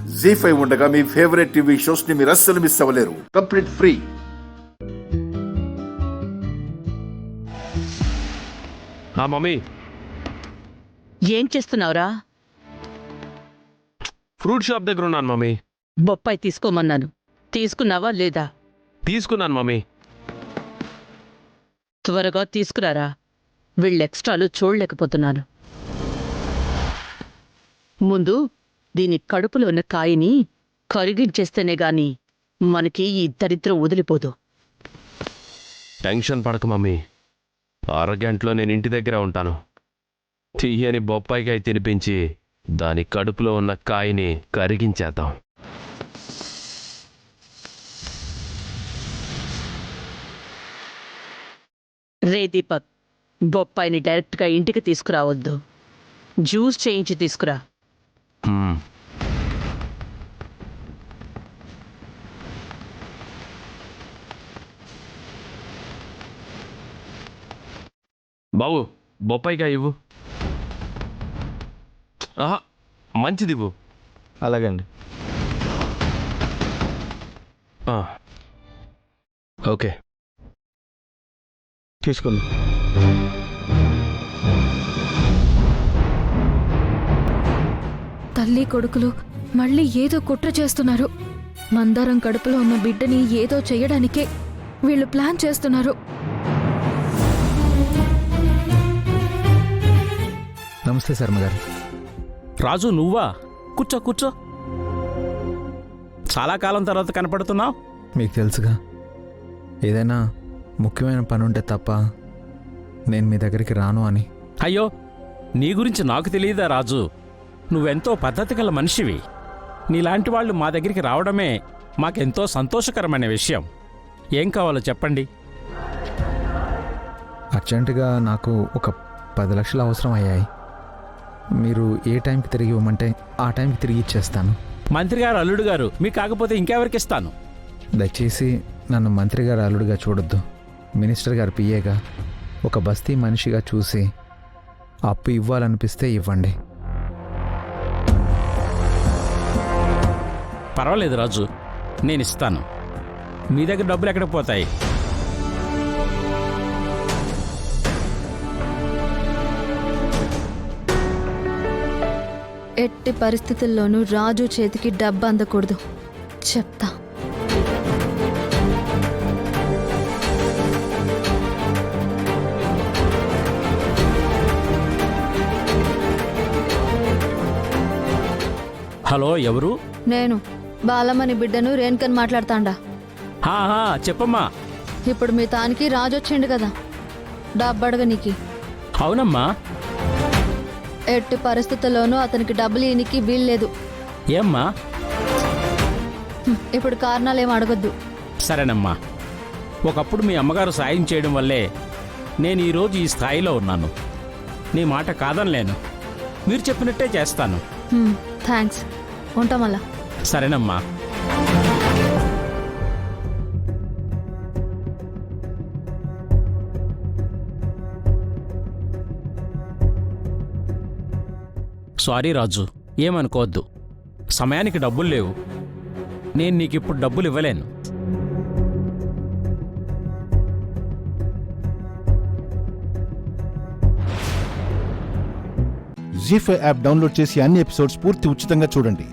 జీ5 ఉండగా మీ favourite TV shows ని మీరు అస్సలు మిస్ అవ్వలేరు. Complete free. మమ్మీ ఏం చేస్తున్నావురా? ఫ్రూట్ షాప్ దగ్గర ఉన్నాను మమ్మీ. బొప్పాయి తీసుకోమన్నాను, తీసుకున్నావా లేదా? తీసుకున్నాను మమ్మీ. త్వరగా తీసుకురారా, వీళ్ళ ఎక్స్ట్రాలు చూడలేకపోతున్నాను. ముందు దీని కడుపులో ఉన్న కాయని కరిగించేస్తేనే గాని మనకి ఈ దరిద్రం వదిలిపోదు. టెన్షన్ పడక మమ్మీ, అరగంటలో నేను ఇంటి దగ్గర ఉంటాను. తీయని బొప్పాయికాయ తినిపించి దాని కడుపులో ఉన్న కాయని కరిగించేద్దాం. రే దీపక్, బొప్పాయిని డైరెక్ట్గా ఇంటికి తీసుకురావద్దు, జ్యూస్ చేయించి తీసుకురా. బాబు బొప్పాయికాయ ఇవ్వు. ఆహా, మంచిది ఇవ్వు. అలాగండి. ఓకే, తీసుకోండి. తల్లి కొడుకులు మళ్ళీ ఏదో కుట్ర చేస్తున్నారు. మందారం కడుపులో ఉన్న బిడ్డని ఏదో చెయ్యడానికే వీళ్ళు ప్లాన్ చేస్తున్నారు. నమస్తే శర్మగారు. రాజు నువ్వా? కూర్చో కూర్చో. చాలా కాలం తర్వాత కనపడుతున్నావు. మీకు తెలుసుగా, ఏదైనా ముఖ్యమైన పని ఉంటే తప్ప నేను మీ దగ్గరికి రాను అని. అయ్యో, నీ గురించి నాకు తెలియదా రాజు? నువ్వెంతో పద్ధతి గల మనిషివి. నీలాంటి వాళ్ళు మా దగ్గరికి రావడమే మాకెంతో సంతోషకరమైన విషయం. ఏం కావాలో చెప్పండి. అర్జెంటుగా నాకు ఒక 10 లక్షలు అవసరం అయ్యాయి. మీరు ఏ టైంకి తిరిగి ఇవ్వమంటే ఆ టైంకి తిరిగి ఇచ్చేస్తాను. మంత్రి గారు అల్లుడు గారు మీకు కాకపోతే ఇంకెవరికి ఇస్తాను? దయచేసి నన్ను మంత్రి గారు అల్లుడుగా చూడొద్దు. మినిస్టర్ గారు పిఏగా, ఒక బస్తీ మనిషిగా చూసి అప్పు ఇవ్వాలనిపిస్తే ఇవ్వండి. పర్వాలేదు రాజు, నేను ఇస్తాను. మీ దగ్గర డబ్బులు ఎక్కడికి పోతాయి? ఎట్టి పరిస్థితుల్లోనూ రాజు చేతికి డబ్బు అందకూడదు, చెప్తా. హలో, ఎవరు? నేను బాలమ్మని బిడ్డను రేణుకని మాట్లాడతాండా. చెప్పమ్మా. ఇప్పుడు మీ తానికి రాజు వచ్చిండు కదా, డబ్బు అడగనీకి. అవునమ్మా. ఎట్టి పరిస్థితుల్లోనూ అతనికి డబ్బులు ఈయనకి వీల్లేదు. ఏమ్మా? ఇప్పుడు కారణాలు ఏం అడగొద్దు. సరేనమ్మా. ఒకప్పుడు మీ అమ్మగారు సాయం చేయడం వల్లే నేను ఈరోజు ఈ స్థాయిలో ఉన్నాను. నీ మాట కాదనలేను. మీరు చెప్పినట్టే చేస్తాను. థ్యాంక్స్. ఉంటామల్లా. సరేనమ్మా. సారీ రాజు, ఏమనుకోవద్దు. సమయానికి డబ్బులు లేవు. నేను నీకిప్పుడు డబ్బులు ఇవ్వలేను. జీ5 యాప్ డౌన్లోడ్ చేసి అన్ని ఎపిసోడ్స్ పూర్తి ఉచితంగా చూడండి.